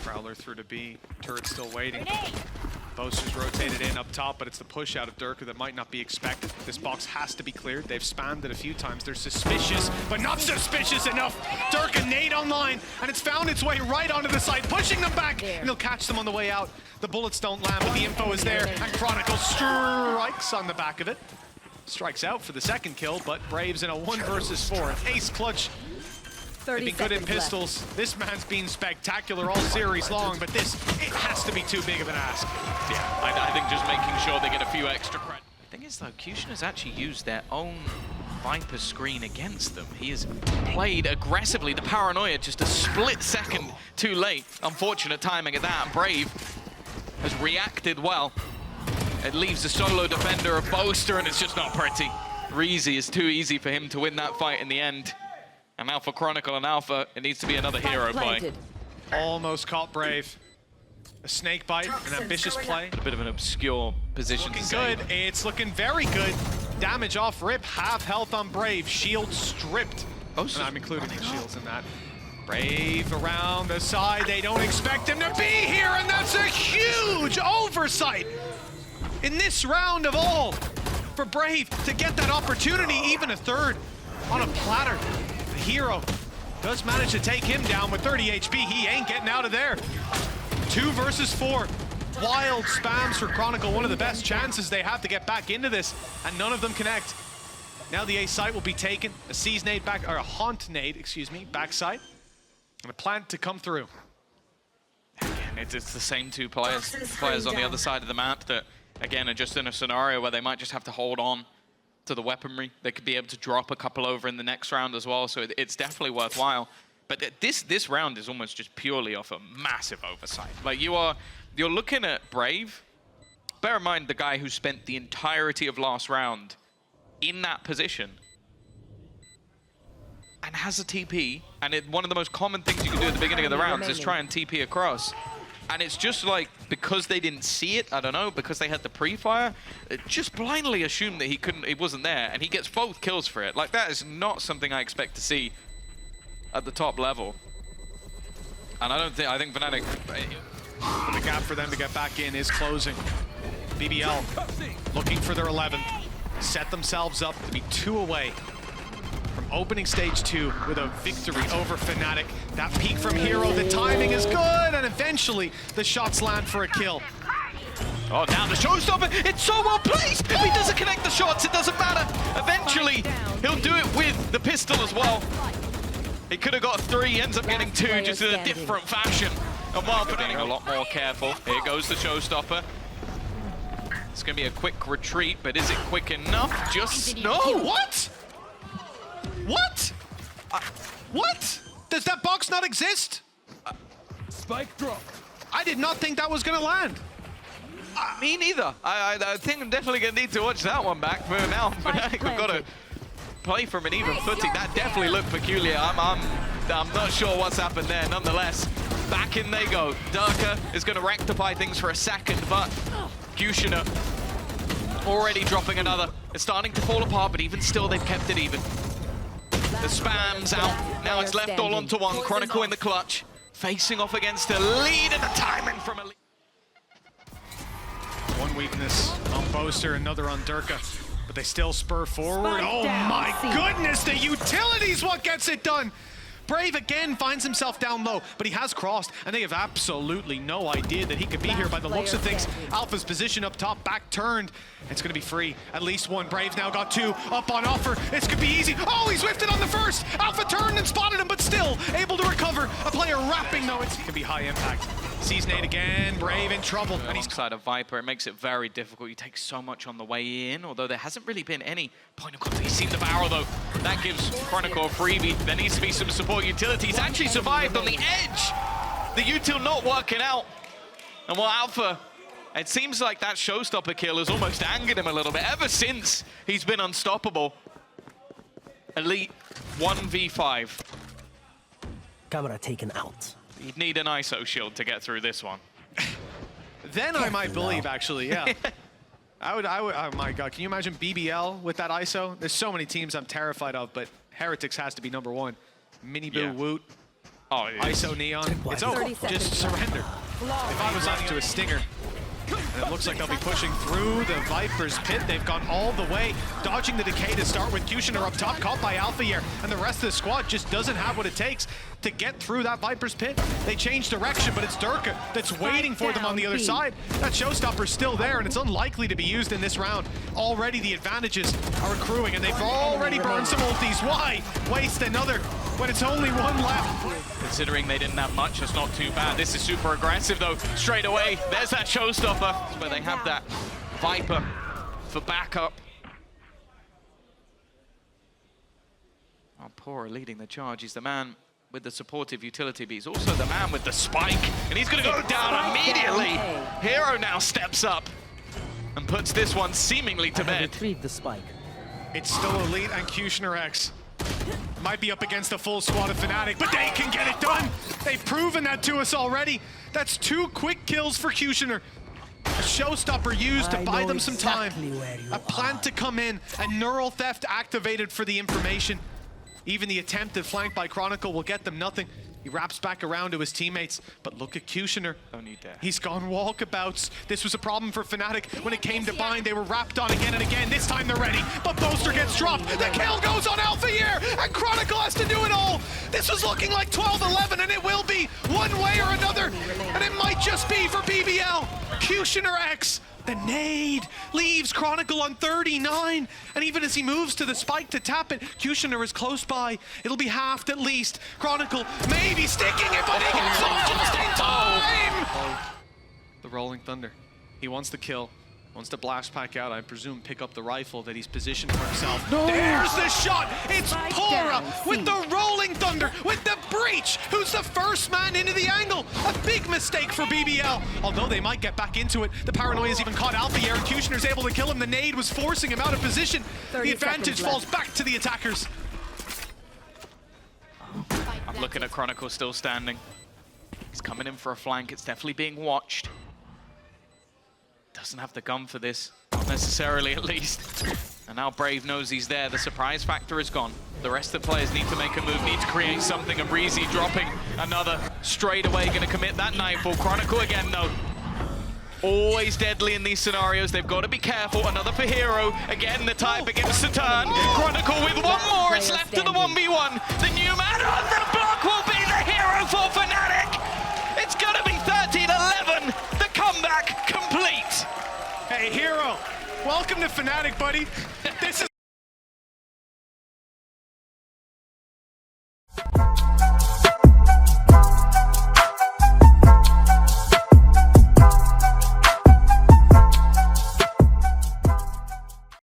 Prowler through to B. Turret still waiting. Boaster's rotated in up top, but it's the push out of Derke that might not be expected. This box has to be cleared. They've spammed it a few times. They're suspicious, but not suspicious enough. Derke nade online, and it's found its way right onto the side, pushing them back, and he'll catch them on the way out. The bullets don't land, but the info is there, and Chronicle strikes on the back of it. Strikes out for the second kill, but Braves in a 1 versus 4. An ace clutch. They've been good in pistols. Left. This man's been spectacular all series long, but this, it has to be too big of an ask. Yeah, I think just making sure they get a few extra credit. The thing is though, QutionerX actually used their own Viper screen against them. He has played aggressively. The paranoia just a split second too late. Unfortunate timing at that, and Brave has reacted well. It leaves the solo defender of Boaster, and it's just not pretty. reazy is too easy for him to win that fight in the end. And now for Chronicle and Alpha, it needs to be another Hiro play. Almost caught Brave. A snake bite, an ambitious play. A bit of an obscure position looking to save. good. It's looking very good. Damage off rip, half health on Brave. Shield stripped. Oh, so and I'm including the shields in that. Brave around the side. They don't expect him to be here, and that's a huge oversight in this round of all for Brave to get that opportunity, even a third on a platter. The Hiro does manage to take him down with 30 HP. He ain't getting out of there. 2 versus 4. Wild spams for Chronicle, one of the best chances they have to get back into this, and none of them connect. Now the A site will be taken, a seize nade back, or a haunt nade, excuse me, backside, and a plant to come through. Again, it's the same two players on the other side of the map that, again, are just in a scenario where they might just have to hold on to the weaponry. They could be able to drop a couple over in the next round as well, so it's definitely worthwhile. But this round is almost just purely off a massive oversight. Like, you're looking at Brave. Bear in mind the guy who spent the entirety of last round in that position and has a TP, and one of the most common things you can do at the beginning of the rounds is try and TP across. And it's just like, because they didn't see it, I don't know, because they had the pre-fire, just blindly assumed that he wasn't there, and he gets both kills for it. Like, that is not something I expect to see at the top level. And I think Fnatic, the gap for them to get back in is closing. BBL looking for their 11th. Set themselves up to be 2 away from opening stage 2 with a victory over Fnatic. That peek from Hiro, the timing is good, and eventually the shots land for a kill. Oh, now the showstopper, it's so well placed! If he doesn't connect the shots, it doesn't matter. Eventually, he'll do it with the pistol as well. He could have got 3, ends up getting 2, just in a different fashion. And while being a lot more careful, here goes the showstopper. It's going to be a quick retreat, but is it quick enough? Just no! What? What? What? Does that box not exist? Spike drop. I did not think that was going to land. Me neither. I think I'm definitely going to need to watch that one back. But now Fnatic have got to play from an even footing. That definitely looked peculiar. I'm not sure what's happened there. Nonetheless, back in they go. Derke is going to rectify things for a second, but QutionerX already dropping another. It's starting to fall apart, but even still, they've kept it even. The spam's out. Now it's left all onto one. Chronicle in the clutch, facing off against a lead, and the timing from a lead. One weakness on Boaster, another on Derke, but they still spur forward. Oh my goodness, the utility's what gets it done. Brave again finds himself down low, but he has crossed, and they have absolutely no idea that he could be here by the looks of things. Alpha's position up top, back turned. It's going to be free. At least one. Brave now got 2 up on offer. This could be easy. Oh, he's whiffed it on the first. Alpha turned and spotted him, but still able to recover. A player wrapping, though. It can be high impact. Sees nade again. Brave in trouble. And he's alongside a Viper. It makes it very difficult. You take so much on the way in, although there hasn't really been any point of contact. He's seen the pAura, though. That gives Chronicle a freebie. There needs to be some support utility. He's actually survived on the edge. The util not working out. And while Alpha, it seems like that showstopper kill has almost angered him a little bit. Ever since he's been unstoppable. Elite 1v5. Camera taken out. You'd need an ISO shield to get through this one. Then I might believe, actually, yeah. I would, oh my God, can you imagine BBL with that ISO? There's so many teams I'm terrified of, but Heretics has to be number 1. Miniboo, Woot, Oh, ISO Neon, it's over, just surrender. If I was up to a stinger. And it looks like they'll be pushing through the Viper's pit. They've gone all the way, dodging the decay to start with QutionerX up top, caught by Alfajer, and the rest of the squad just doesn't have what it takes to get through that Viper's pit. They change direction, but it's Derke that's waiting for them on the other side. That showstopper's still there, and it's unlikely to be used in this round. Already the advantages are accruing, and they've already burned some ultis. Why waste another when it's only one left? Considering they didn't have much, it's not too bad. This is super aggressive though. Straight away, there's that showstopper. That's where they have that Viper for backup. Oh, pAura leading the charge. He's the man with the supportive utility, but he's also the man with the spike. And he's gonna go down immediately. Hiro now steps up and puts this one seemingly to bed. Retrieve the spike. It's still Elite and QutionerX. Might be up against a full squad of Fnatic, but they can get it done. They've proven that to us already. That's 2 quick kills for Cutioner. A showstopper used to buy them some time. A plant to come in, and neural theft activated for the information. Even the attempted flank by Chronicle will get them nothing. He wraps back around to his teammates, but look at Cutioner. Don't you dare. He's gone walkabouts. This was a problem for Fnatic. When it came to bind, they were wrapped on again and again. This time they're ready, but Boaster gets dropped. The kill goes on Alfajer, and Chronicle has to do it all. This was looking like 12-11, and it will be one way or another. And it might just be for BBL. QutionerX. The nade leaves Chronicle on 39, and even as he moves to the spike to tap it, Cutioner is close by. It'll be halved at least. Chronicle maybe sticking it, but he gets off just in time! The Rolling Thunder. He wants the kill. Wants to blast pack out, I presume, pick up the rifle that he's positioned for himself. No. There's the shot! It's pAura with the Rolling Thunder, with the breach, who's the first man into the angle. A big mistake for BBL. Although they might get back into it. The Paranoia's even caught Alfajer, and Cutioner's able to kill him. The nade was forcing him out of position. The advantage falls back to the attackers. I'm looking at Chronicle still standing. He's coming in for a flank. It's definitely being watched. Doesn't have the gun for this, not necessarily at least. And now Brave knows he's there. The surprise factor is gone. The rest of the players need to make a move, need to create something. And reazy dropping another straight away, going to commit that nightfall. Chronicle again though. Always deadly in these scenarios. They've got to be careful. Another for Hiro. Again, the tie begins to turn. Chronicle with one more. It's left to the 1v1. The new man on the block will be the hero for Fnatic. It's going to be 13-11. The comeback complete. Hey, Hiro, welcome to Fnatic, buddy. This is